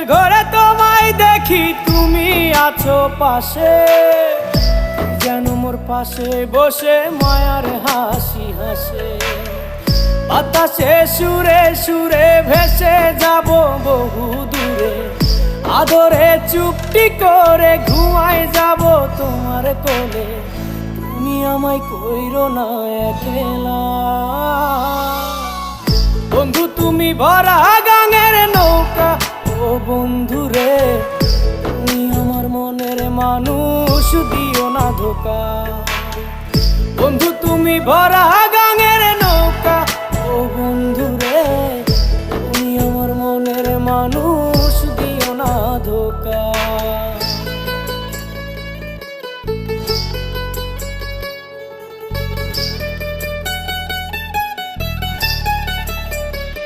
ঘুমের ঘরে তোমায় দেখি, তুমি আছো পাশে, যেন মোর পাশে বসে মায়ার হাসি হাসে। বাতাসে সুরে সুরে ভেসে যাব বহু দূরে, আদরে চুপটি করে ঘুমায় যাব তোমার কোলে। তুমি আমায় কইরো না একলা বন্ধু, তুমি ভরা গাঙের নৌকা। ও বন্ধু রে, তুমি আমার মনের মানুষ, দিও না ধোকা। বন্ধু তুমি ভরা